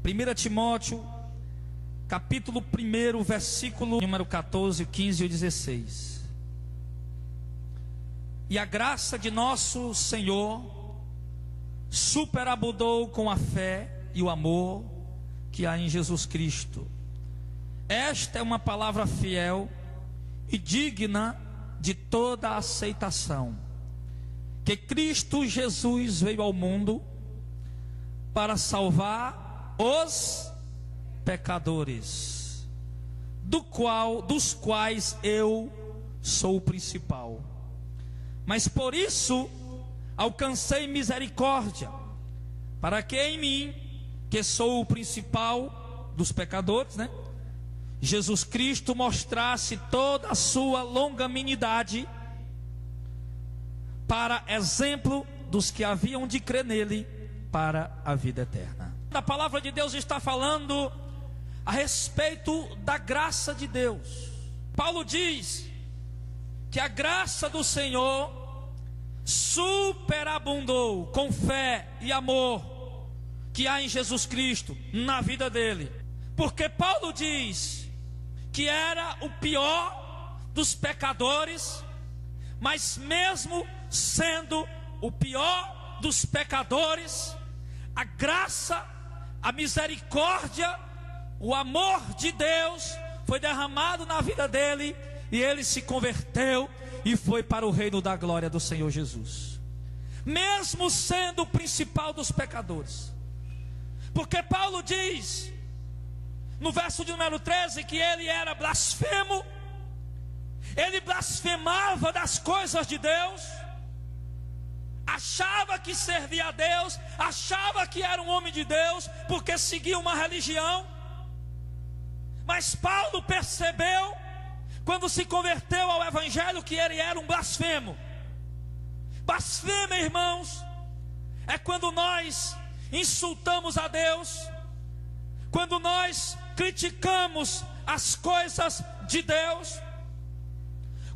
1 Timóteo, capítulo 1, versículo número 14, 15 e 16. E a graça de nosso Senhor superabundou com a fé e o amor que há em Jesus Cristo. Esta é uma palavra fiel e digna de toda a aceitação, que Cristo Jesus veio ao mundo para salvar os pecadores, dos quais eu sou o principal. Mas por isso alcancei misericórdia, para que em mim, que sou o principal dos pecadores, Jesus Cristo mostrasse toda a sua longanimidade, para exemplo dos que haviam de crer nele para a vida eterna. A palavra de Deus está falando a respeito da graça de Deus. Paulo diz que a graça do Senhor superabundou com fé e amor que há em Jesus Cristo na vida dele. Porque Paulo diz que era o pior dos pecadores, mas mesmo sendo o pior dos pecadores, a graça, a misericórdia, o amor de Deus foi derramado na vida dele, e ele se converteu e foi para o reino da glória do Senhor Jesus, mesmo sendo o principal dos pecadores. Porque Paulo diz no verso de número 13 que ele era blasfemo, ele blasfemava das coisas de Deus, achava que servia a Deus, achava que era um homem de Deus, porque seguia uma religião. Mas Paulo percebeu, quando se converteu ao Evangelho, que ele era um blasfemo. Blasfema, irmãos, é quando nós insultamos a Deus, quando nós criticamos as coisas de Deus,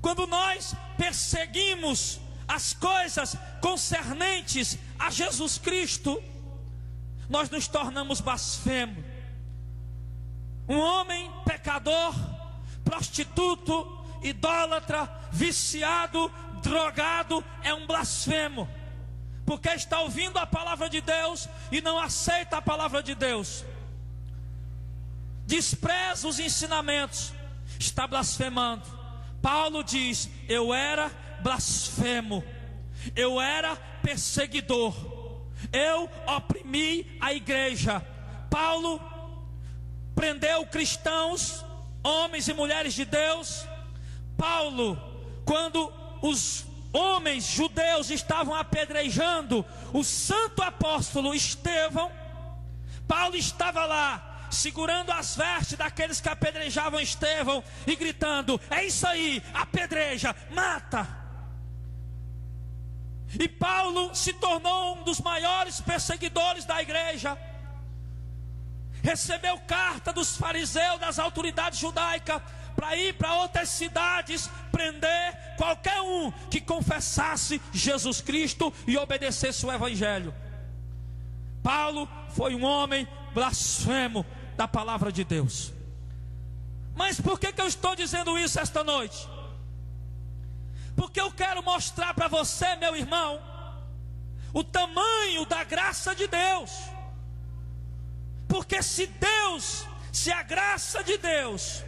quando nós perseguimos as coisas concernentes a Jesus Cristo, nós nos tornamos blasfemos. Um homem pecador, prostituto, idólatra, viciado, drogado, é um blasfemo, porque está ouvindo a palavra de Deus e não aceita a palavra de Deus, despreza os ensinamentos, está blasfemando. Paulo diz: eu era blasfemo, eu era perseguidor, eu oprimi a igreja. Paulo prendeu cristãos, homens e mulheres de Deus. Paulo, quando os homens judeus estavam apedrejando o santo apóstolo Estevão, Paulo estava lá segurando as vestes daqueles que apedrejavam Estevão e gritando: é isso aí, apedreja, mata. E Paulo se tornou um dos maiores perseguidores da igreja. Recebeu carta dos fariseus, das autoridades judaicas, para ir para outras cidades, prender qualquer um que confessasse Jesus Cristo e obedecesse o Evangelho. Paulo foi um homem blasfemo da palavra de Deus. Mas por que eu estou dizendo isso esta noite? Porque eu quero mostrar para você, meu irmão, o tamanho da graça de Deus. Porque se a graça de Deus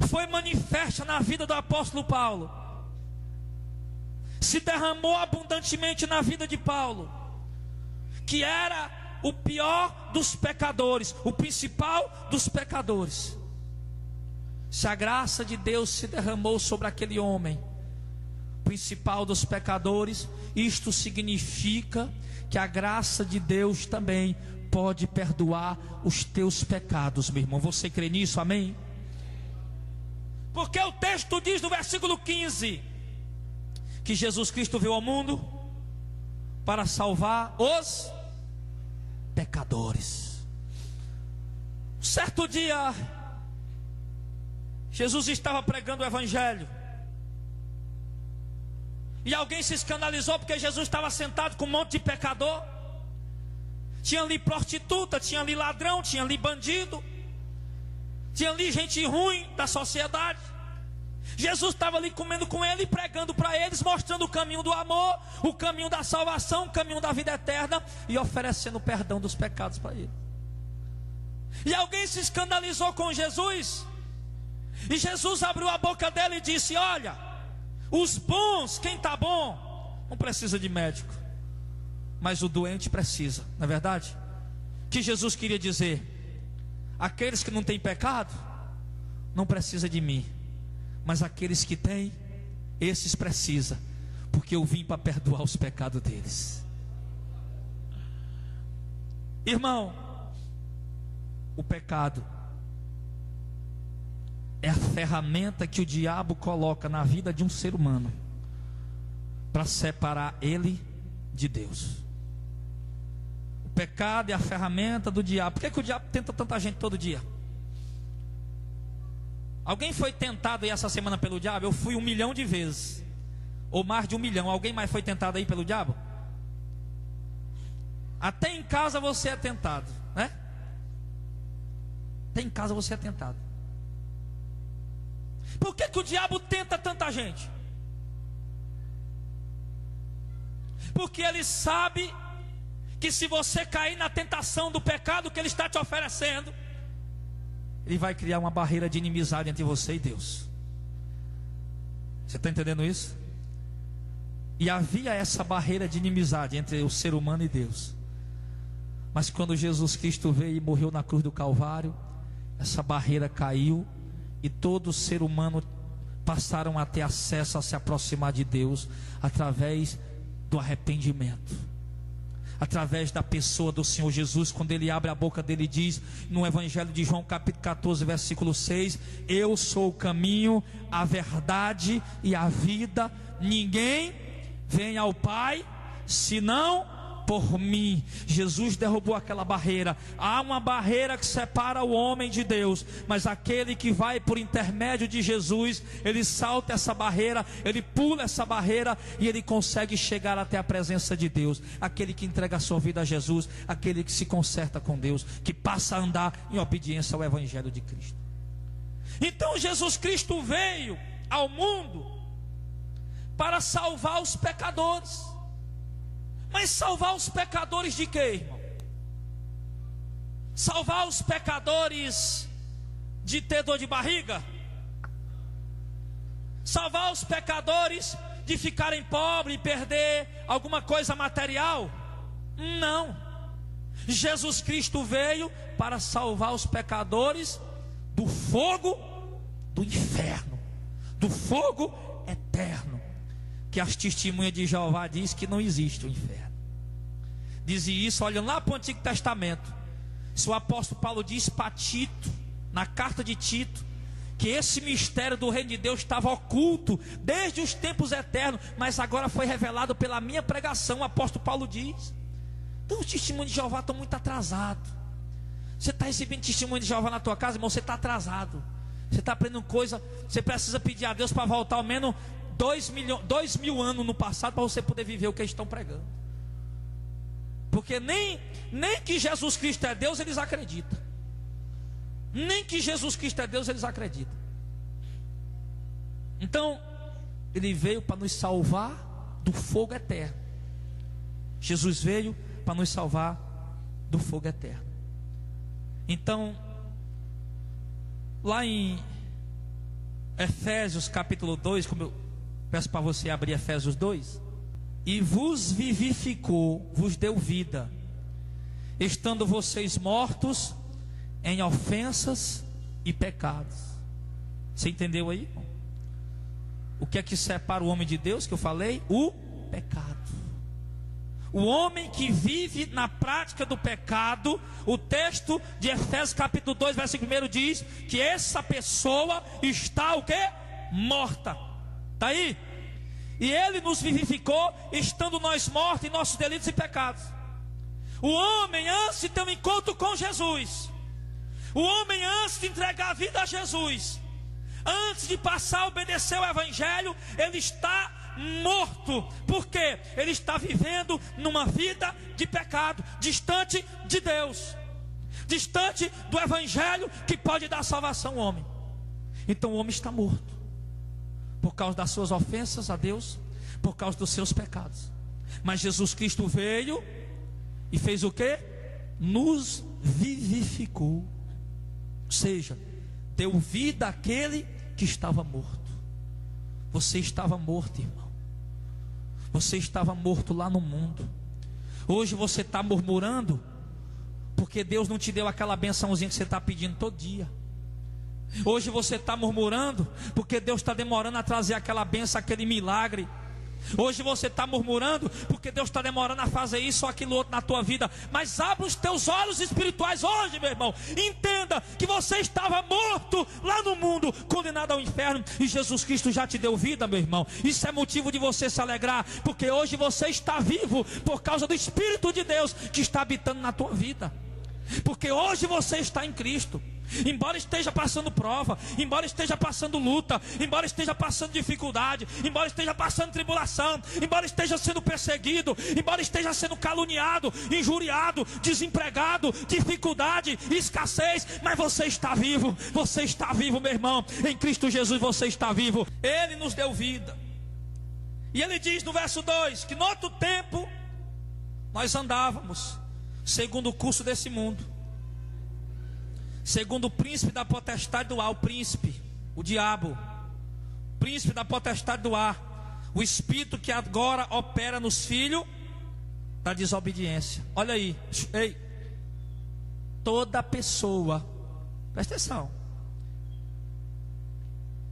foi manifesta na vida do apóstolo Paulo, se derramou abundantemente na vida de Paulo, que era o pior dos pecadores, o principal dos pecadores, se a graça de Deus se derramou sobre aquele homem, principal dos pecadores, isto significa que a graça de Deus também pode perdoar os teus pecados, meu irmão. Você crê nisso? Amém? Porque o texto diz no versículo 15 que Jesus Cristo veio ao mundo para salvar os pecadores. Certo dia, Jesus estava pregando o Evangelho, e alguém se escandalizou porque Jesus estava sentado com um monte de pecador. Tinha ali prostituta, tinha ali ladrão, tinha ali bandido, tinha ali gente ruim da sociedade. Jesus estava ali comendo com ele, pregando para eles, mostrando o caminho do amor, o caminho da salvação, o caminho da vida eterna, e oferecendo o perdão dos pecados para ele. E alguém se escandalizou com Jesus, e Jesus abriu a boca dele e disse: olha, os bons, quem está bom, não precisa de médico, mas o doente precisa. Não é verdade? Que Jesus queria dizer: aqueles que não têm pecado não precisa de mim, mas aqueles que têm, esses precisam, porque eu vim para perdoar os pecados deles. Irmão, o pecado é a ferramenta que o diabo coloca na vida de um ser humano para separar ele de Deus. O pecado é a ferramenta do diabo. Por que o diabo tenta tanta gente todo dia? Alguém foi tentado aí essa semana pelo diabo? Eu fui 1 milhão de vezes, ou mais de 1 milhão. Alguém mais foi tentado aí pelo diabo? Até em casa você é tentado, né? Até em casa você é tentado. Por que o diabo tenta tanta gente? Porque ele sabe que se você cair na tentação do pecado que ele está te oferecendo, ele vai criar uma barreira de inimizade entre você e Deus. Você está entendendo isso? E havia essa barreira de inimizade entre o ser humano e Deus. Mas quando Jesus Cristo veio e morreu na cruz do Calvário, essa barreira caiu, e todo ser humano passaram a ter acesso a se aproximar de Deus através do arrependimento, através da pessoa do Senhor Jesus. Quando ele abre a boca dele e diz no Evangelho de João capítulo 14 versículo 6: eu sou o caminho, a verdade e a vida, ninguém vem ao Pai senão por mim. Jesus derrubou aquela barreira. Há uma barreira que separa o homem de Deus, mas aquele que vai por intermédio de Jesus, ele salta essa barreira, ele pula essa barreira e ele consegue chegar até a presença de Deus. Aquele que entrega a sua vida a Jesus, aquele que se conserta com Deus, que passa a andar em obediência ao Evangelho de Cristo. Então Jesus Cristo veio ao mundo para salvar os pecadores. Mas salvar os pecadores de quê, irmão? Salvar os pecadores de ter dor de barriga? Salvar os pecadores de ficarem pobres e perder alguma coisa material? Não. Jesus Cristo veio para salvar os pecadores do fogo do inferno, do fogo eterno, que as testemunhas de Jeová diz que não existe o inferno. Dizia isso olhando lá para o Antigo Testamento. Se o apóstolo Paulo diz para Tito, na carta de Tito, que esse mistério do reino de Deus estava oculto desde os tempos eternos, mas agora foi revelado pela minha pregação, o apóstolo Paulo diz. Então os testemunhos de Jeová estão muito atrasados. Você está recebendo testemunho de Jeová na tua casa, irmão? Você está atrasado. Você está aprendendo coisa. Você precisa pedir a Deus para voltar ao menos 2.000 anos no passado, para você poder viver o que eles estão pregando. Porque nem que Jesus Cristo é Deus eles acreditam. Nem que Jesus Cristo é Deus eles acreditam. Então ele veio para nos salvar do fogo eterno. Jesus veio para nos salvar do fogo eterno. Então lá em Efésios capítulo 2, como eu peço para você abrir Efésios 2. E vos vivificou, vos deu vida, estando vocês mortos em ofensas e pecados. Você entendeu aí? O que é que separa o homem de Deus, que eu falei? O pecado. O homem que vive na prática do pecado, o texto de Efésios capítulo 2 versículo 1 diz que essa pessoa está o quê? Morta. Está aí? E ele nos vivificou, estando nós mortos em nossos delitos e pecados. O homem, antes de ter um encontro com Jesus, o homem, antes de entregar a vida a Jesus, antes de passar a obedecer o Evangelho, ele está morto, porque ele está vivendo numa vida de pecado, distante de Deus, distante do evangelho que pode dar salvação ao homem. Então o homem está morto por causa das suas ofensas a Deus, por causa dos seus pecados. Mas Jesus Cristo veio e fez o quê? Nos vivificou, ou seja, deu vida àquele que estava morto. Você estava morto, irmão. Você estava morto lá no mundo. Hoje você está murmurando porque Deus não te deu aquela bençãozinha que você está pedindo todo dia. Hoje você está murmurando porque Deus está demorando a trazer aquela benção, aquele milagre. Hoje você está murmurando porque Deus está demorando a fazer isso ou aquilo outro na tua vida. Mas abra os teus olhos espirituais hoje, meu irmão. Entenda que você estava morto lá no mundo, condenado ao inferno, e Jesus Cristo já te deu vida, meu irmão. Isso é motivo de você se alegrar, porque hoje você está vivo por causa do Espírito de Deus que está habitando na tua vida. Porque hoje você está em Cristo. Embora esteja passando prova, embora esteja passando luta, embora esteja passando dificuldade, embora esteja passando tribulação, embora esteja sendo perseguido, embora esteja sendo caluniado, injuriado, desempregado, dificuldade, escassez, mas você está vivo, meu irmão. Em Cristo Jesus você está vivo. Ele nos deu vida. E ele diz no verso 2 que no outro tempo nós andávamos segundo o curso desse mundo, segundo o príncipe da potestade do ar. O príncipe, o diabo, príncipe da potestade do ar, o espírito que agora opera nos filhos da desobediência. Olha aí, ei, toda pessoa, presta atenção,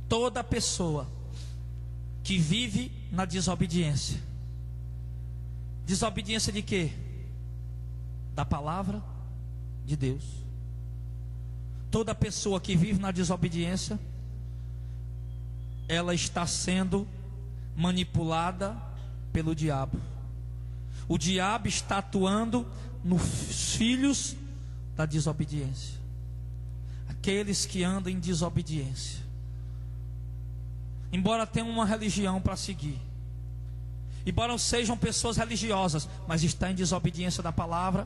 toda pessoa que vive na desobediência. Desobediência de quê? Da palavra de Deus. Toda pessoa que vive na desobediência, ela está sendo manipulada pelo diabo. O diabo está atuando nos filhos da desobediência, aqueles que andam em desobediência. Embora tenham uma religião para seguir, embora sejam pessoas religiosas, mas está em desobediência da palavra,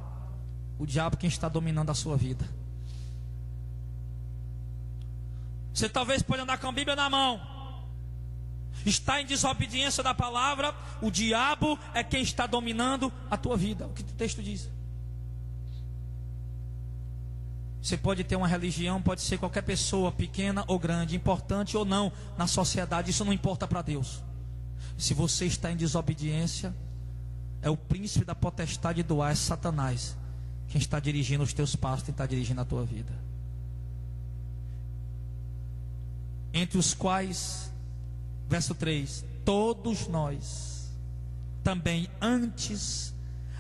o diabo quem está dominando a sua vida. Você talvez pode andar com a Bíblia na mão, está em desobediência da palavra, o diabo é quem está dominando a tua vida. O que o texto diz? Você pode ter uma religião, pode ser qualquer pessoa, pequena ou grande, importante ou não na sociedade, isso não importa para Deus. Se você está em desobediência, é o príncipe da potestade do ar, é Satanás, quem está dirigindo os teus passos, quem está dirigindo a tua vida. Entre os quais, verso 3, todos nós também antes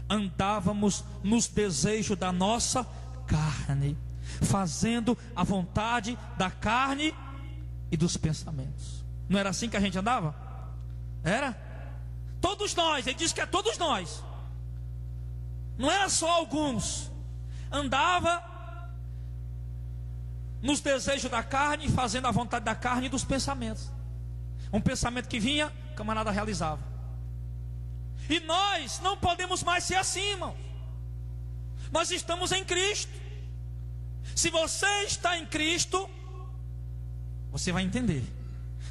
andávamos nos desejos da nossa carne, fazendo a vontade da carne e dos pensamentos. Não era assim que a gente andava? Era? Todos nós, ele diz que é todos nós. Não era só alguns. Andava nos desejos da carne, fazendo a vontade da carne e dos pensamentos. Um pensamento que vinha, o camarada realizava. E nós não podemos mais ser assim, irmão. Nós estamos em Cristo. Se você está em Cristo, você vai entender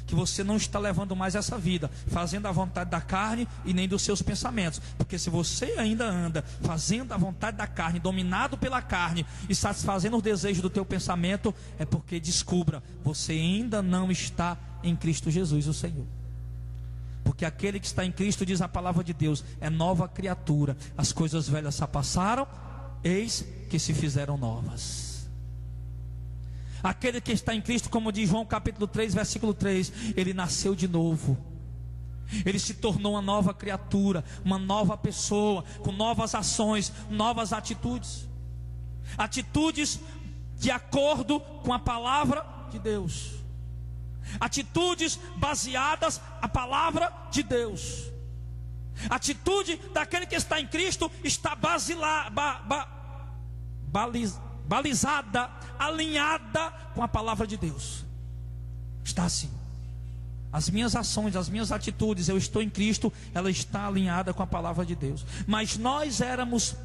que você não está levando mais essa vida fazendo a vontade da carne e nem dos seus pensamentos. Porque se você ainda anda fazendo a vontade da carne, dominado pela carne e satisfazendo os desejos do teu pensamento, é porque, descubra, você ainda não está em Cristo Jesus, o Senhor. Porque aquele que está em Cristo, diz a palavra de Deus, é nova criatura. As coisas velhas se passaram, eis que se fizeram novas. Aquele que está em Cristo, como diz João capítulo 3, versículo 3, ele nasceu de novo. Ele se tornou uma nova criatura, uma nova pessoa, com novas ações, novas atitudes. Atitudes de acordo com a palavra de Deus. Atitudes baseadas na palavra de Deus. Atitude daquele que está em Cristo está balizada, alinhada com a palavra de Deus. Está assim. As minhas ações, as minhas atitudes, eu estou em Cristo, ela está alinhada com a palavra de Deus. Mas nós éramos,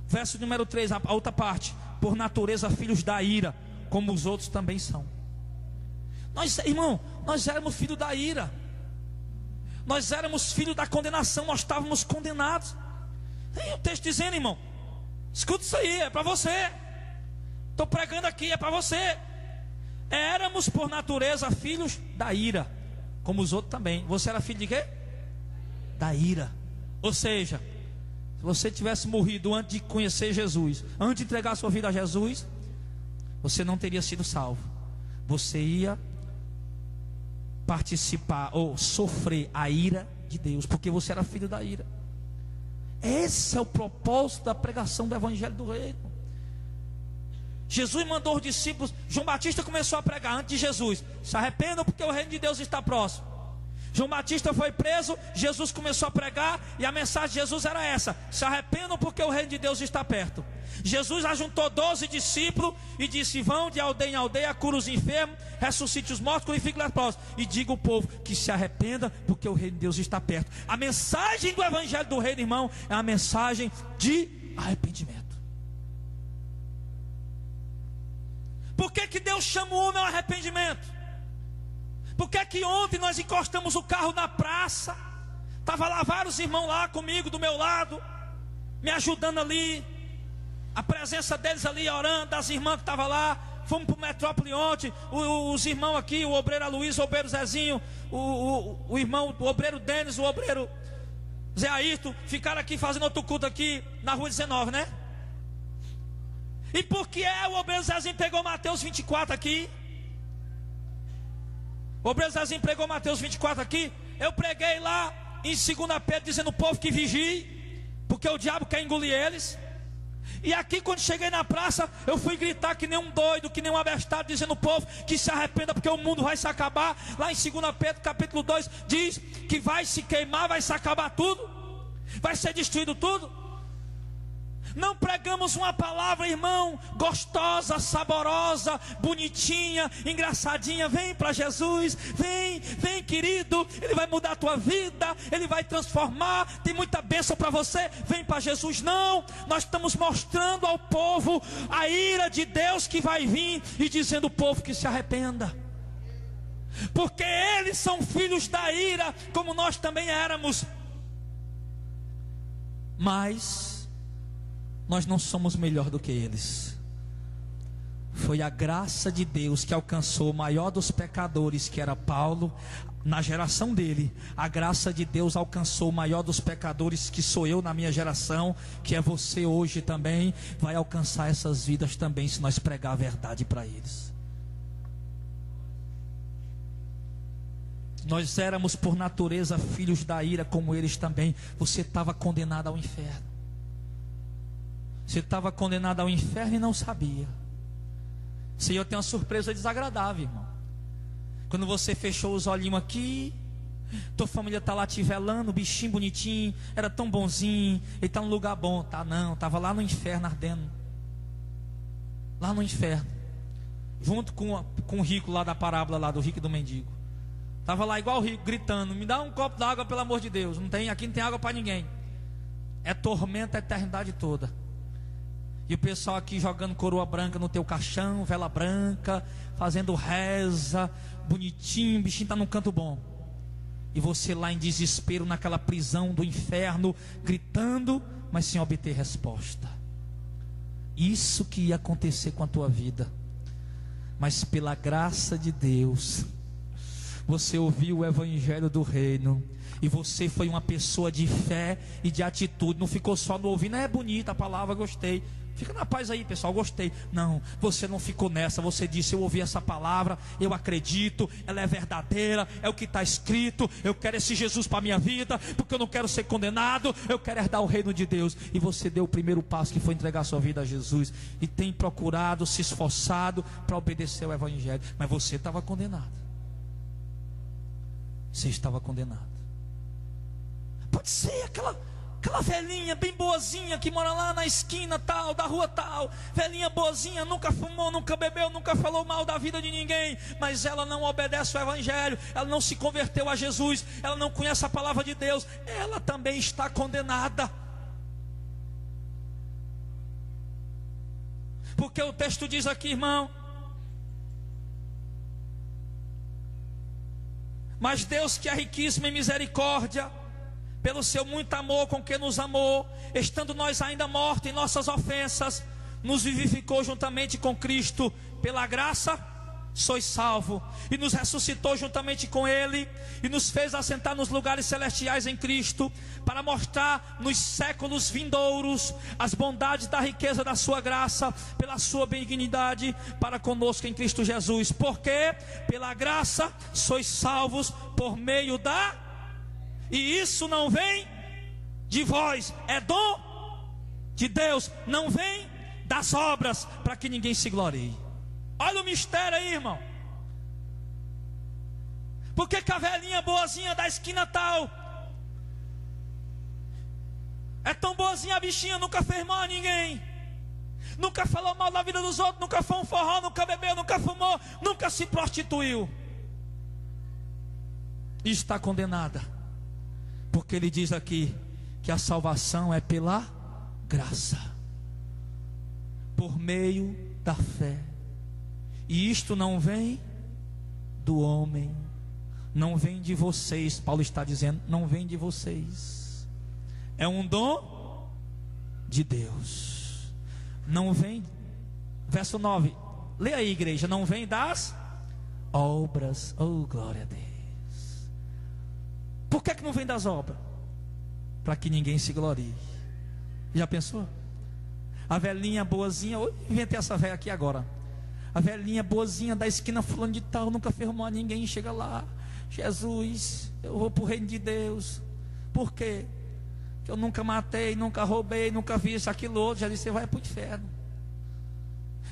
verso número 3, a outra parte, por natureza filhos da ira, como os outros também são. Nós, irmão, nós éramos filhos da ira. Nós éramos filhos da condenação, nós estávamos condenados. Tem o texto dizendo, irmão, escuta isso aí, é para você. Estou pregando aqui, é para você. Éramos por natureza filhos da ira, como os outros também. Você era filho de quê? Da ira. Ou seja, se você tivesse morrido antes de conhecer Jesus, antes de entregar a sua vida a Jesus, você não teria sido salvo. Você ia participar ou sofrer a ira de Deus, porque você era filho da ira. Esse é o propósito da pregação do Evangelho do Reino. Jesus mandou os discípulos. João Batista começou a pregar antes de Jesus: se arrependam porque o reino de Deus está próximo. João Batista foi preso, Jesus começou a pregar, e a mensagem de Jesus era essa: se arrependam porque o reino de Deus está perto. Jesus ajuntou 12 discípulos e disse: vão de aldeia em aldeia, cura os enfermos, ressuscite os mortos, glorifique os leprosos, e diga ao povo que se arrependa porque o reino de Deus está perto. A mensagem do Evangelho do Reino, irmão, é a mensagem de arrependimento. Por que Deus chama o homem ao arrependimento? Por que ontem nós encostamos o carro na praça? Estava lá vários irmãos lá comigo, do meu lado, me ajudando ali. A presença deles ali, orando, das irmãs que estavam lá. Fomos para o Metrópole ontem. Os irmãos aqui, o obreiro Aloysio, o obreiro Zezinho, o irmão, o obreiro Denis, o obreiro Zé Ayrton, ficaram aqui fazendo outro culto aqui na rua 19, né? E por que o obreiro Zezinho pegou Mateus 24 aqui? O obreiro Zezinho pregou Mateus 24 aqui. Eu preguei lá em 2 Pedro dizendo o povo que vigie, porque o diabo quer engolir eles. E aqui quando cheguei na praça, eu fui gritar que nem um doido, que nem um abestado, dizendo ao povo que se arrependa porque o mundo vai se acabar. Lá em 2 Pedro capítulo 2 diz que vai se queimar, vai se acabar tudo, vai ser destruído tudo. Não pregamos uma palavra, irmão, gostosa, saborosa, bonitinha, engraçadinha. Vem para Jesus, vem querido, Ele vai mudar a tua vida, Ele vai transformar, tem muita bênção para você, vem para Jesus. Não, nós estamos mostrando ao povo a ira de Deus que vai vir, e dizendo ao povo que se arrependa, porque eles são filhos da ira, como nós também éramos. Mas nós não somos melhor do que eles. Foi a graça de Deus que alcançou o maior dos pecadores, que era Paulo. Na geração dele, a graça de Deus alcançou o maior dos pecadores, que sou eu na minha geração, que é você hoje também. Vai alcançar essas vidas também, se nós pregar a verdade para eles. Nós éramos por natureza filhos da ira, como eles também. Você estava condenado ao inferno. Você estava condenado ao inferno e não sabia. Senhor, tem uma surpresa desagradável, irmão. Quando você fechou os olhinhos aqui, tua família está lá te velando, bichinho bonitinho, era tão bonzinho, ele está num lugar bom. Tá não, estava lá no inferno ardendo. Lá no inferno. Junto com o rico lá da parábola lá, do rico e do mendigo. Estava lá igual o rico, gritando: me dá um copo d'água, pelo amor de Deus. Aqui não tem água para ninguém. É tormento a eternidade toda. E o pessoal aqui jogando coroa branca no teu caixão, vela branca, fazendo reza, bonitinho, o bichinho está num canto bom. E você lá em desespero, naquela prisão do inferno, gritando, mas sem obter resposta. Isso que ia acontecer com a tua vida. Mas pela graça de Deus, você ouviu o Evangelho do Reino, e você foi uma pessoa de fé e de atitude. Não ficou só no ouvido: é bonita a palavra, gostei. Fica na paz aí, pessoal, gostei. Não, você não ficou nessa. Você disse: eu ouvi essa palavra, eu acredito, ela é verdadeira, é o que está escrito. Eu quero esse Jesus para a minha vida, porque eu não quero ser condenado, eu quero herdar o reino de Deus. E você deu o primeiro passo, que foi entregar a sua vida a Jesus, e tem procurado, se esforçado para obedecer ao Evangelho. Mas você estava condenado. Você estava condenado. Pode ser Aquela velhinha bem boazinha que mora lá na esquina tal, da rua tal. Velhinha boazinha, nunca fumou, nunca bebeu, nunca falou mal da vida de ninguém. Mas ela não obedece ao Evangelho, ela não se converteu a Jesus, ela não conhece a palavra de Deus. Ela também está condenada. Porque o texto diz aqui, irmão: mas Deus, que é riquíssimo em misericórdia, pelo seu muito amor com que nos amou, estando nós ainda mortos em nossas ofensas, nos vivificou juntamente com Cristo. Pela graça sois salvo, e nos ressuscitou juntamente com Ele, e nos fez assentar nos lugares celestiais em Cristo, para mostrar nos séculos vindouros as bondades da riqueza da sua graça, pela sua benignidade para conosco em Cristo Jesus. Porque pela graça sois salvos por meio da... E isso não vem de vós, é dom de Deus, não vem das obras, para que ninguém se glorie. Olha o mistério aí, irmão. Por que a velhinha boazinha da esquina tal é tão boazinha? A bichinha nunca fez mal a ninguém, nunca falou mal da vida dos outros, nunca foi um forró, nunca bebeu, nunca fumou, nunca se prostituiu. E está condenada, porque ele diz aqui que a salvação é pela graça, por meio da fé. E isto não vem do homem, não vem de vocês. Paulo está dizendo, não vem de vocês, é um dom de Deus. Não vem, verso 9, leia aí, igreja. Não vem das obras. Oh, glória a Deus. Por que não vem das obras? Para que ninguém se glorie. Já pensou? A velhinha boazinha, eu inventei essa velha aqui agora. A velhinha boazinha da esquina fulano de tal, nunca fez mal a ninguém, chega lá: Jesus, eu vou para o reino de Deus. Por quê? Que eu nunca matei, nunca roubei, nunca vi isso, aquilo, outro. Já disse: você vai para o inferno,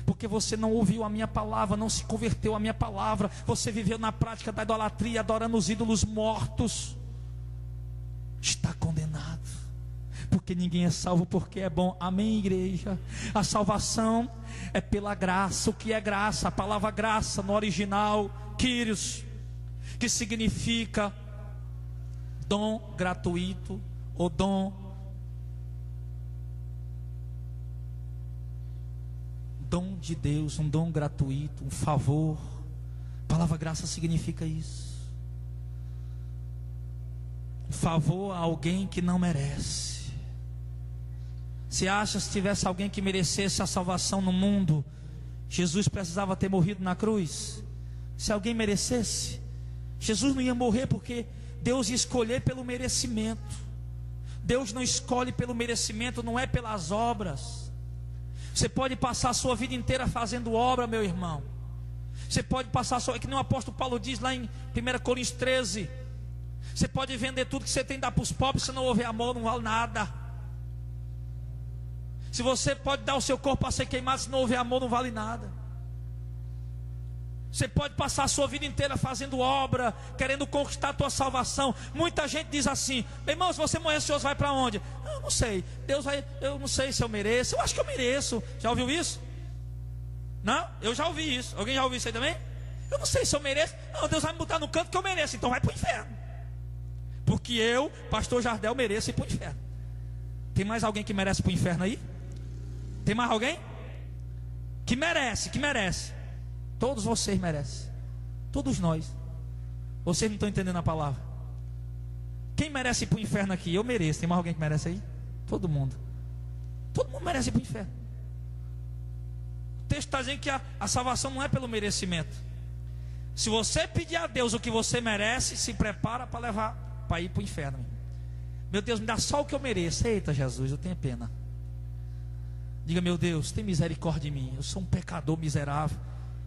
porque você não ouviu a minha palavra, não se converteu à minha palavra, você viveu na prática da idolatria, adorando os ídolos mortos. Está condenado, porque ninguém é salvo porque é bom. Amém, igreja? A salvação é pela graça. O que é graça? A palavra graça no original, Kyrios, que significa dom gratuito, ou dom de Deus, um dom gratuito, um favor. A palavra graça significa isso. Favor a alguém que não merece. Você acha, se tivesse alguém que merecesse a salvação no mundo, Jesus precisava ter morrido na cruz? Se alguém merecesse, Jesus não ia morrer, porque Deus ia escolher pelo merecimento. Deus não escolhe pelo merecimento, não é pelas obras. Você pode passar a sua vida inteira fazendo obra, meu irmão. Você pode passar a sua... É que nem o apóstolo Paulo diz lá em 1 Coríntios 13. Você pode vender tudo que você tem e dar para os pobres, se não houver amor, não vale nada. Se você pode dar o seu corpo para ser queimado, se não houver amor, não vale nada. Você pode passar a sua vida inteira fazendo obra, querendo conquistar a tua salvação. Muita gente diz assim: meu irmão, se você morrer ansioso, vai para onde? Eu não sei, Deus vai, eu não sei se eu mereço. Eu acho que eu mereço. Já ouviu isso? Não? Eu já ouvi isso. Alguém já ouviu isso aí também? Eu não sei se eu mereço. Não, Deus vai me botar no canto que eu mereço, então vai para o inferno. Porque eu, pastor Jardel, mereço ir para o inferno. Tem mais alguém que merece ir para o inferno aí? Tem mais alguém? Que merece, que merece. Todos vocês merecem. Todos nós. Vocês não estão entendendo a palavra. Quem merece ir para o inferno aqui? Eu mereço. Tem mais alguém que merece aí? Todo mundo. Todo mundo merece ir para o inferno. O texto está dizendo que a salvação não é pelo merecimento. Se você pedir a Deus o que você merece, se prepara para levar, para ir para o inferno. Meu Deus, me dá só o que eu mereço. Eita, Jesus, eu tenho pena. Diga: meu Deus, tem misericórdia de mim. Eu sou um pecador miserável.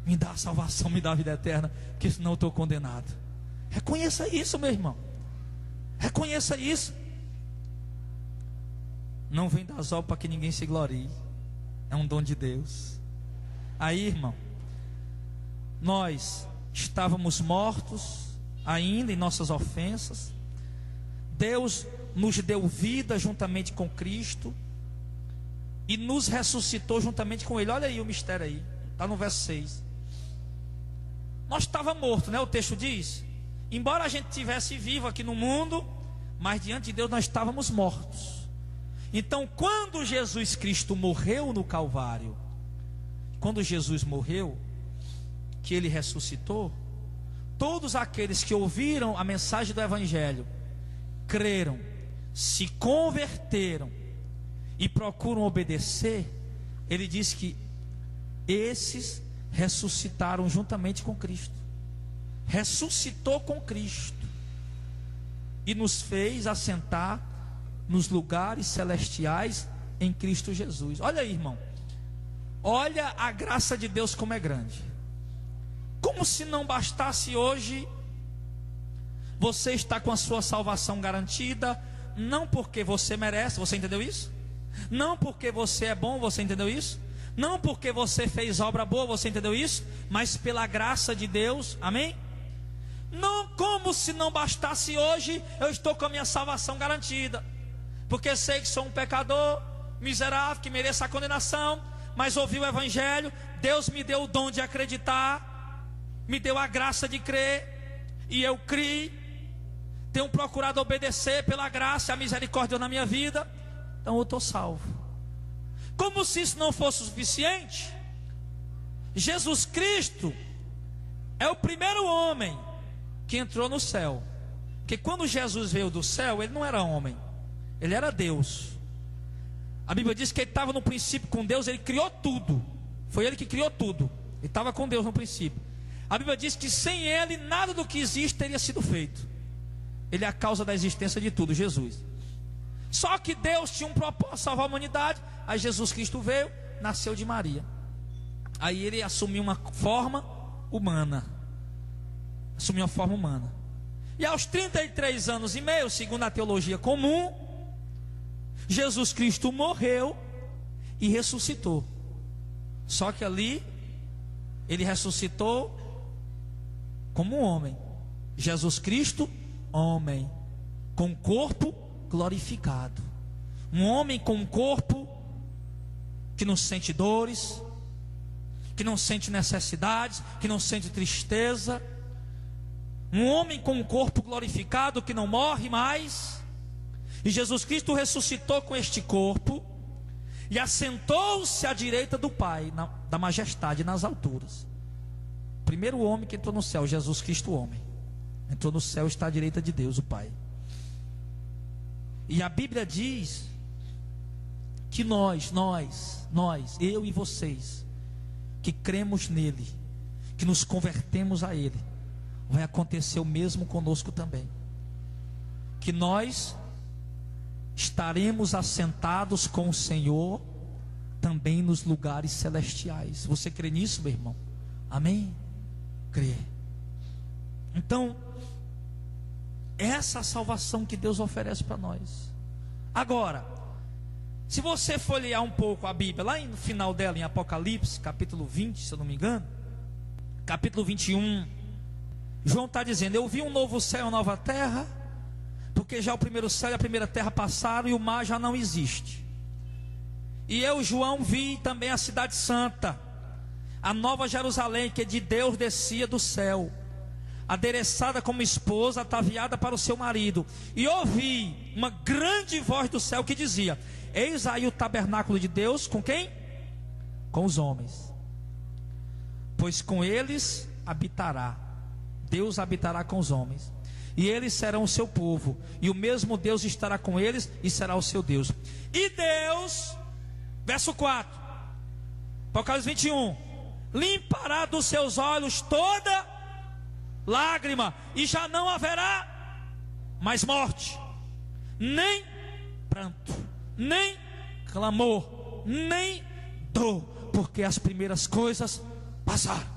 Me dá a salvação, me dá a vida eterna, porque senão eu estou condenado. Reconheça isso, meu irmão. Reconheça isso. Não vem das obras para que ninguém se glorie. É um dom de Deus. Aí, irmão, nós estávamos mortos ainda em nossas ofensas. Deus nos deu vida juntamente com Cristo e nos ressuscitou juntamente com Ele. Olha aí o mistério aí, está no verso 6. Nós estávamos mortos, né? O texto diz. Embora a gente estivesse vivo aqui no mundo, mas diante de Deus nós estávamos mortos. Então quando Jesus Cristo morreu no Calvário, quando Jesus morreu, que Ele ressuscitou, todos aqueles que ouviram a mensagem do Evangelho, creram, se converteram e procuram obedecer, Ele diz que esses ressuscitaram juntamente com Cristo. Ressuscitou com Cristo e nos fez assentar nos lugares celestiais em Cristo Jesus. Olha aí, irmão, olha a graça de Deus como é grande. Como se não bastasse hoje você estar com a sua salvação garantida, não porque você merece, você entendeu isso? Não porque você é bom, você entendeu isso? Não porque você fez obra boa, você entendeu isso? Mas pela graça de Deus, amém? Não, como se não bastasse hoje, eu estou com a minha salvação garantida, porque sei que sou um pecador miserável, que mereço a condenação, mas ouvi o Evangelho, Deus me deu o dom de acreditar, me deu a graça de crer, e eu criei, tenho procurado obedecer pela graça e a misericórdia na minha vida, então eu estou salvo. Como se isso não fosse o suficiente, Jesus Cristo é o primeiro homem que entrou no céu. Porque quando Jesus veio do céu, ele não era homem, ele era Deus. A Bíblia diz que ele estava no princípio com Deus, ele criou tudo. Foi ele que criou tudo, ele estava com Deus no princípio. A Bíblia diz que sem ele, nada do que existe teria sido feito. Ele é a causa da existência de tudo, Jesus. Só que Deus tinha um propósito, salvar a humanidade. Aí Jesus Cristo veio, nasceu de Maria. Aí ele assumiu uma forma humana. Assumiu uma forma humana. E aos 33 anos e meio, segundo a teologia comum, Jesus Cristo morreu e ressuscitou. Só que ali, ele ressuscitou como um homem. Jesus Cristo, homem, com corpo glorificado. Um homem com um corpo que não sente dores, que não sente necessidades, que não sente tristeza. Um homem com um corpo glorificado que não morre mais. E Jesus Cristo ressuscitou com este corpo e assentou-se à direita do Pai, da majestade nas alturas. Primeiro homem que entrou no céu, Jesus Cristo homem, entrou no céu e está à direita de Deus, o Pai. E a Bíblia diz que nós, eu e vocês, que cremos nele, que nos convertemos a ele, vai acontecer o mesmo conosco também. Que nós estaremos assentados com o Senhor também nos lugares celestiais. Você crê nisso, meu irmão? Amém? Crê. Então, essa é a salvação que Deus oferece para nós. Agora, se você folhear um pouco a Bíblia, lá no final dela, em Apocalipse, capítulo 20, se eu não me engano, capítulo 21, João está dizendo: eu vi um novo céu e uma nova terra, porque já o primeiro céu e a primeira terra passaram e o mar já não existe. E eu, João, vi também a cidade santa, a nova Jerusalém, que de Deus descia do céu, adereçada como esposa, ataviada para o seu marido. E ouvi uma grande voz do céu que dizia: eis aí o tabernáculo de Deus, com quem? Com os homens, pois com eles habitará. Deus habitará com os homens, e eles serão o seu povo, e o mesmo Deus estará com eles e será o seu Deus. E Deus, verso 4, Apocalipse 21, limpará dos seus olhos toda lágrima, e já não haverá mais morte, nem pranto, nem clamor, nem dor, porque as primeiras coisas passaram.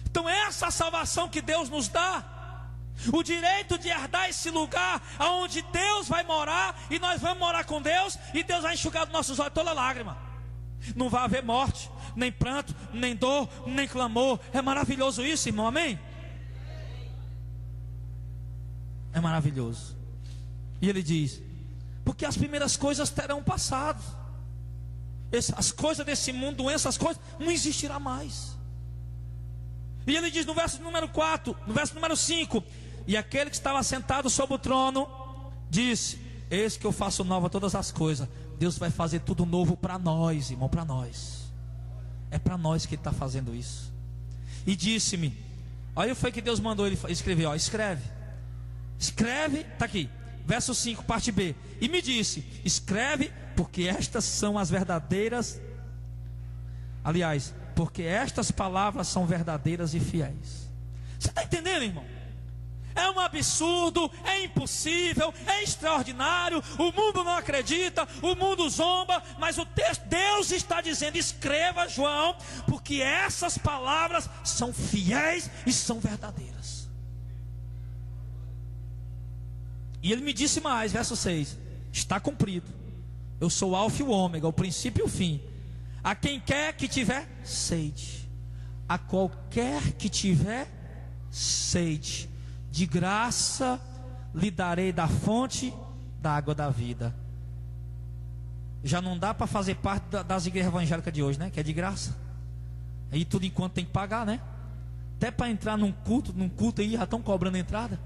Então essa é a salvação que Deus nos dá, o direito de herdar esse lugar onde Deus vai morar, e nós vamos morar com Deus, e Deus vai enxugar dos nossos olhos toda lágrima. Não vai haver morte, nem pranto, nem dor, nem clamor. É maravilhoso isso, irmão, amém? É maravilhoso. E ele diz: porque as primeiras coisas terão passado. As coisas desse mundo, doenças, as coisas, não existirá mais. E ele diz no verso número 4, no verso número 5: e aquele que estava sentado sobre o trono disse: eis que eu faço nova todas as coisas. Deus vai fazer tudo novo para nós, irmão, para nós. É para nós que Ele está fazendo isso. E disse-me, olha, foi que Deus mandou ele escrever, ó, escreve, está aqui, verso 5, parte B. E me disse: escreve, porque estas são as verdadeiras, aliás, porque estas palavras são verdadeiras e fiéis. Você está entendendo, irmão? É um absurdo, é impossível, é extraordinário. O mundo não acredita, o mundo zomba, mas o texto, Deus está dizendo: escreva, João, porque essas palavras são fiéis e são verdadeiras. E ele me disse mais, verso 6: está cumprido. Eu sou o alfa e o ômega, o princípio e o fim. A quem quer que tiver sede, a qualquer que tiver sede, de graça lhe darei da fonte da água da vida. Já não dá para fazer parte das igrejas evangélicas de hoje, né? Que é de graça. Aí tudo enquanto tem que pagar, né? Até para entrar num culto aí já estão cobrando entrada.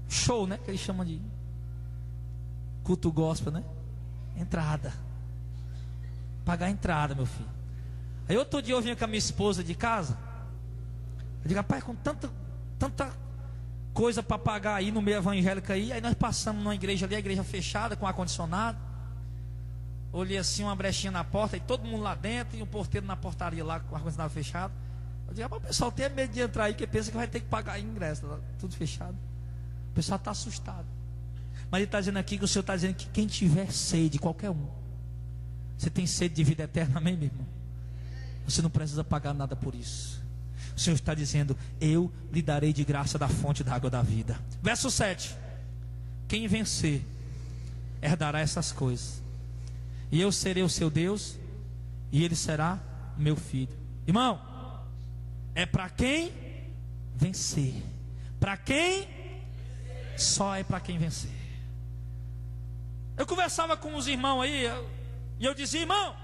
Show, né? Que eles chamam de culto gospel, né? Entrada. Pagar a entrada, meu filho. Aí outro dia eu vinha com a minha esposa de casa. Eu digo: rapaz, com tanta coisa para pagar aí no meio evangélico aí nós passamos numa igreja ali, a igreja fechada, com ar-condicionado. Olhei assim, uma brechinha na porta, e todo mundo lá dentro, e um porteiro na portaria lá, com o ar-condicionado fechado. Eu digo: rapaz, o pessoal tem medo de entrar aí, porque pensa que vai ter que pagar ingresso, tá tudo fechado. O pessoal está assustado. Mas ele está dizendo aqui que o Senhor está dizendo que quem tiver sede, qualquer um. Você tem sede de vida eterna, amém, meu irmão? Você não precisa pagar nada por isso. O Senhor está dizendo: eu lhe darei de graça da fonte da água da vida. Verso 7: quem vencer herdará essas coisas, e eu serei o seu Deus, e ele será meu filho. Irmão, é para quem vencer. Para quem? Só é para quem vencer. Eu conversava com os irmãos aí, e eu dizia: irmão,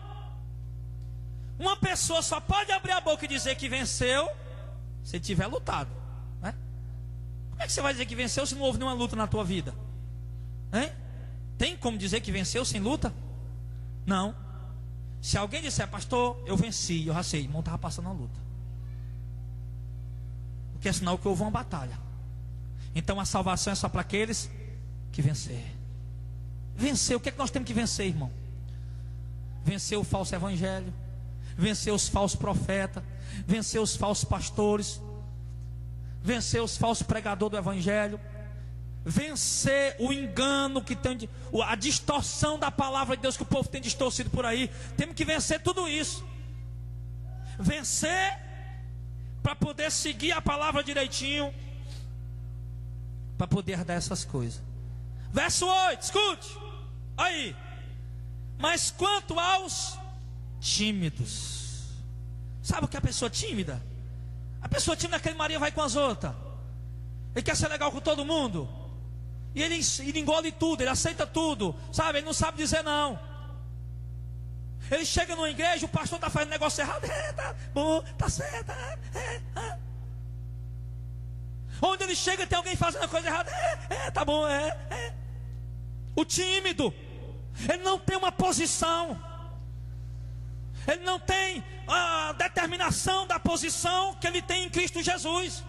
uma pessoa só pode abrir a boca e dizer que venceu se tiver lutado, né? Como é que você vai dizer que venceu se não houve nenhuma luta na tua vida? Hein? Tem como dizer que venceu sem luta? Não. Se alguém disser: pastor, eu venci, eu já sei, irmão, estava passando uma luta, porque é sinal que houve uma batalha. Então a salvação é só para aqueles que vencer. Vencer, o que é que nós temos que vencer, irmão? Vencer o falso evangelho, vencer os falsos profetas, vencer os falsos pastores, vencer os falsos pregadores do evangelho, vencer o engano que tem, a distorção da palavra de Deus que o povo tem distorcido por aí. Temos que vencer tudo isso. Vencer para poder seguir a palavra direitinho, para poder dar essas coisas. Verso 8, escute aí: mas quanto aos tímidos. Sabe o que é a pessoa tímida? A pessoa tímida é aquele Maria vai com as outras. Ele quer ser legal com todo mundo, e ele engole tudo, ele aceita tudo, sabe? Ele não sabe dizer não. Ele chega numa igreja, o pastor está fazendo negócio errado, tá bom, tá certo, Onde ele chega tem alguém fazendo a coisa errada, tá bom, O tímido, ele não tem uma posição, ele não tem a determinação da posição que ele tem em Cristo Jesus.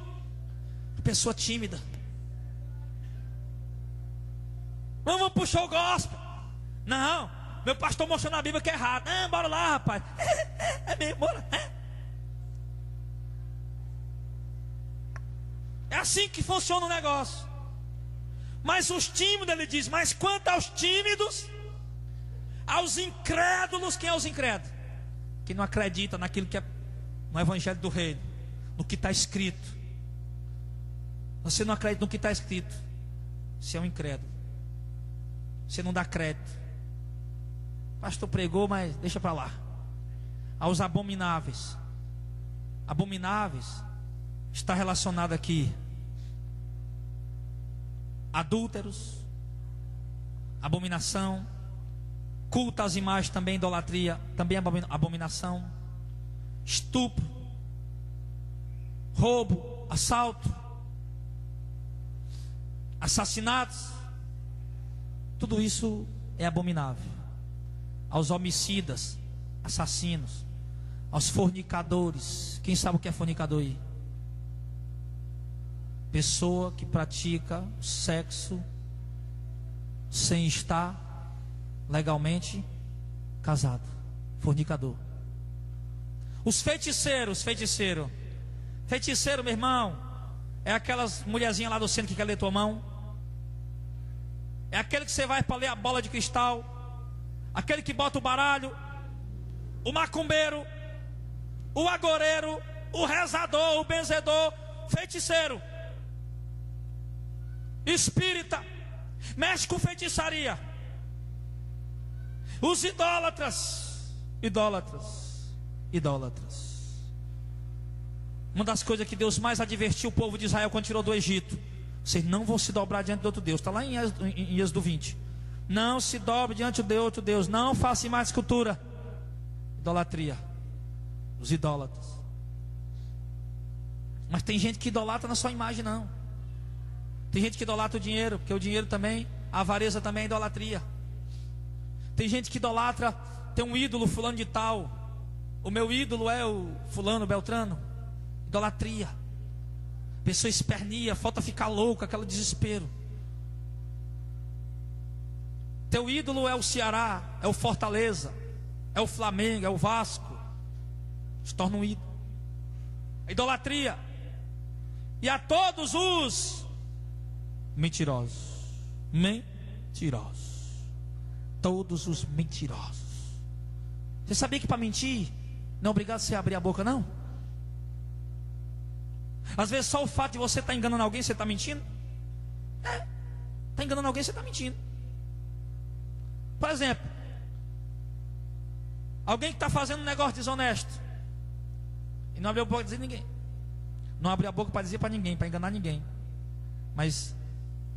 Pessoa tímida. Vamos puxar o gospel. Não, meu pastor mostrou na Bíblia que é errado. Bora lá, rapaz. É mesmo, bora. É assim que funciona o negócio. Mas os tímidos, ele diz: mas quanto aos tímidos, aos incrédulos. Quem é os incrédulos? Quem não acredita naquilo que é no evangelho do reino, no que está escrito. Você não acredita no que está escrito, você é um incrédulo. Você não dá crédito. O pastor pregou, mas deixa para lá. Aos abomináveis. Abomináveis está relacionado aqui adúlteros, abominação, culto às imagens, também idolatria, também abominação, estupro, roubo, assalto, assassinatos, tudo isso é abominável. Aos homicidas, assassinos, aos fornicadores. Quem sabe o que é fornicador aí? Pessoa que pratica sexo sem estar legalmente casado. Fornicador. Os feiticeiros. Feiticeiro, meu irmão, é aquelas mulherzinhas lá do centro que quer ler tua mão. É aquele que você vai para ler a bola de cristal. Aquele que bota o baralho. O macumbeiro. O agoreiro. O rezador, o benzedor. Feiticeiro. Espírita. Mexe com feitiçaria. Os idólatras. Uma das coisas que Deus mais advertiu o povo de Israel quando tirou do Egito: vocês não vão se dobrar diante de outro Deus. Está lá em Êxodo 20. Não se dobre diante de outro Deus. Não faça mais escultura. Idolatria. Os idólatras. Mas tem gente que idolatra na sua imagem, não. Tem gente que idolatra o dinheiro, porque o dinheiro também, a avareza também é idolatria. Tem gente que idolatra, tem um ídolo fulano de tal. O meu ídolo é o fulano Beltrano. Idolatria. Pessoa espernia, falta ficar louco, aquele desespero. Teu ídolo é o Ceará, é o Fortaleza, é o Flamengo, é o Vasco. Se torna um ídolo. Idolatria. E a todos os mentirosos. Todos os mentirosos. Você sabia que para mentir não é obrigado você abrir a boca, não? Às vezes só o fato de você estar enganando alguém, você está mentindo. Está enganando alguém, você está mentindo. Por exemplo, alguém que está fazendo um negócio desonesto e não abriu a boca para dizer ninguém. Não abriu a boca para dizer para ninguém, para enganar ninguém. Mas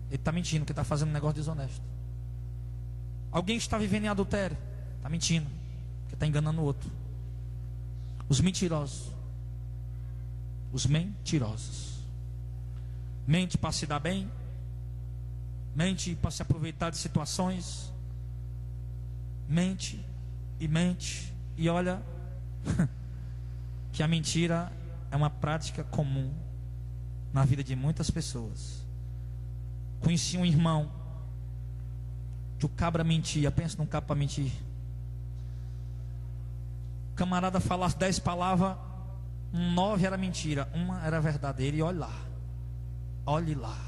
ele está mentindo, porque está fazendo um negócio desonesto. Alguém que está vivendo em adultério, está mentindo, porque está enganando o outro. Os mentirosos. Os mentirosos. Mente para se dar bem. Mente para se aproveitar de situações. Mente. E olha que a mentira é uma prática comum na vida de muitas pessoas. Conheci um irmão que o cabra mentia. Pensa num cabra para mentir. O camarada falasse 10 palavras, 9 era mentira, uma era verdadeira. E olhe lá.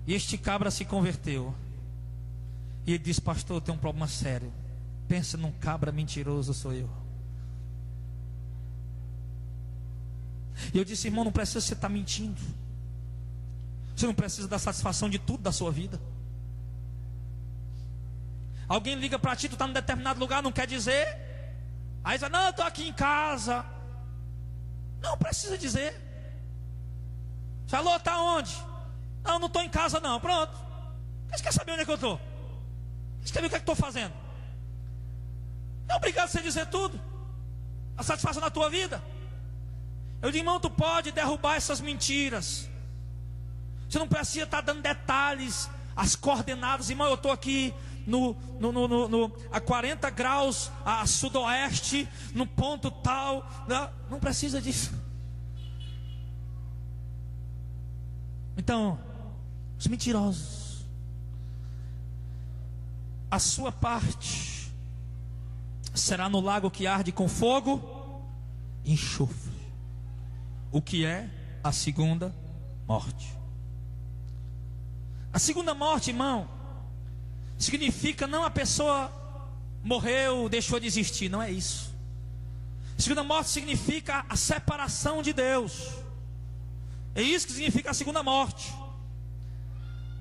E este cabra se converteu. E ele disse: pastor, eu tenho um problema sério. Pensa num cabra mentiroso, sou eu. E eu disse: irmão, não precisa você estar mentindo. Você não precisa dar satisfação de tudo da sua vida. Alguém liga para ti, tu está em determinado lugar, não quer dizer. Aí diz: não, eu estou aqui em casa. Não precisa dizer. Falou, está onde? Não, não estou em casa não. Pronto. Você quer saber onde é que eu estou? Você quer ver o que é que estou fazendo? Não é obrigado a você dizer tudo. A satisfação na tua vida. Eu digo: irmão, tu pode derrubar essas mentiras. Você não precisa estar dando detalhes, as coordenadas. Irmão, eu estou aqui a 40 graus a sudoeste, no ponto tal. Não precisa disso. Então, os mentirosos, a sua parte será no lago que arde com fogo e enxofre. O que é a segunda morte? A segunda morte, irmão, significa não a pessoa morreu, deixou de existir. Não é isso. A segunda morte significa a separação de Deus. É isso que significa a segunda morte.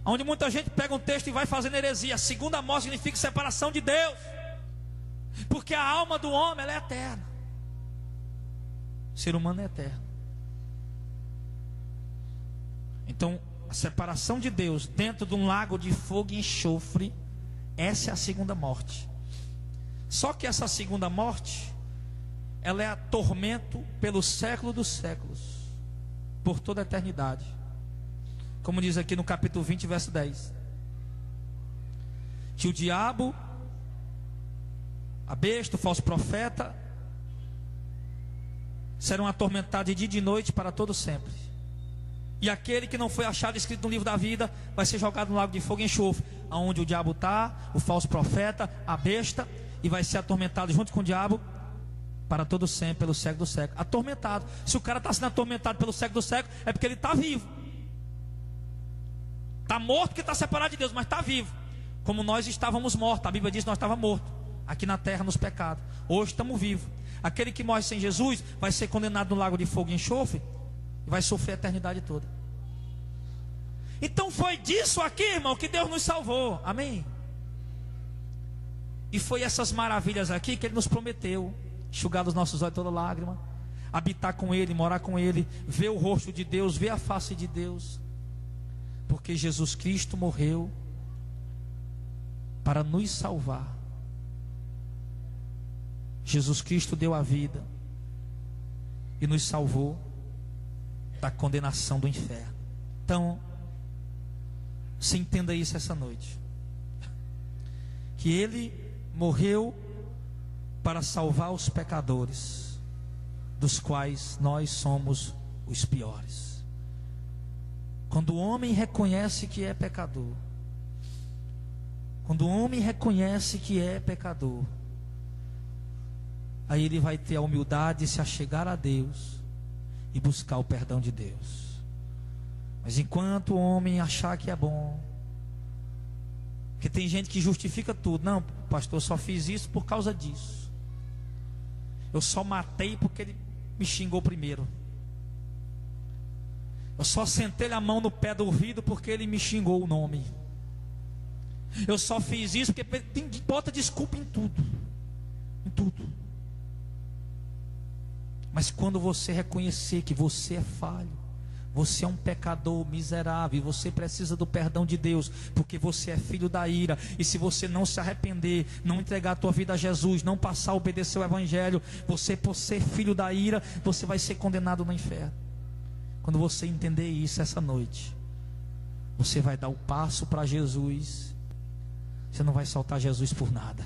Onde muita gente pega um texto e vai fazendo heresia. A segunda morte significa separação de Deus. Porque a alma do homem, ela é eterna. O ser humano é eterno. Então, a separação de Deus dentro de um lago de fogo e enxofre, essa é a segunda morte. Só que essa segunda morte, ela é tormento pelo século dos séculos, por toda a eternidade. Como diz aqui no capítulo 20, verso 10, que o diabo, a besta, o falso profeta, serão atormentados de dia e de noite para todo sempre. E aquele que não foi achado escrito no livro da vida vai ser jogado no lago de fogo e enxofre, aonde o diabo está, o falso profeta, a besta, e vai ser atormentado junto com o diabo para todo sempre, pelo século do século. Atormentado. Se o cara está sendo atormentado pelo século do século, é porque ele está vivo. Está morto porque está separado de Deus, mas está vivo. Como nós estávamos mortos, a Bíblia diz que nós estávamos mortos aqui na terra nos pecados. Hoje estamos vivos. Aquele que morre sem Jesus vai ser condenado no lago de fogo e enxofre e vai sofrer a eternidade toda. Então foi disso aqui, irmão, que Deus nos salvou. Amém? E foi essas maravilhas aqui que Ele nos prometeu: enxugar dos nossos olhos toda lágrima, habitar com Ele, morar com Ele, ver o rosto de Deus, ver a face de Deus. Porque Jesus Cristo morreu para nos salvar. Jesus Cristo deu a vida e nos salvou da condenação do inferno. Então, você entenda isso essa noite, que Ele morreu para salvar os pecadores, dos quais nós somos os piores. Quando o homem reconhece que é pecador, quando o homem reconhece que é pecador, aí ele vai ter a humildade de se achegar a Deus e buscar o perdão de Deus. Mas enquanto o homem achar que é bom, porque tem gente que justifica tudo: não, pastor, eu só fiz isso por causa disso, eu só matei porque ele me xingou primeiro, eu só sentei a mão no pé do ouvido porque ele me xingou o nome, eu só fiz isso porque bota desculpa em tudo, em tudo. Mas quando você reconhecer que você é falho, você é um pecador miserável, e você precisa do perdão de Deus, porque você é filho da ira, e se você não se arrepender, não entregar a tua vida a Jesus, não passar a obedecer o Evangelho, você, por ser filho da ira, você vai ser condenado no inferno. Quando você entender isso essa noite, você vai dar o passo para Jesus. Você não vai soltar Jesus por nada.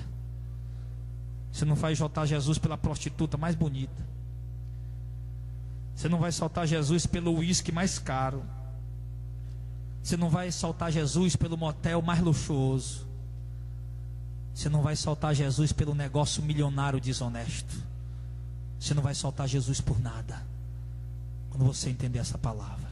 Você não vai soltar Jesus pela prostituta mais bonita. Você não vai soltar Jesus pelo uísque mais caro. Você não vai soltar Jesus pelo motel mais luxuoso. Você não vai soltar Jesus pelo negócio milionário desonesto. Você não vai soltar Jesus por nada. Quando você entender essa palavra.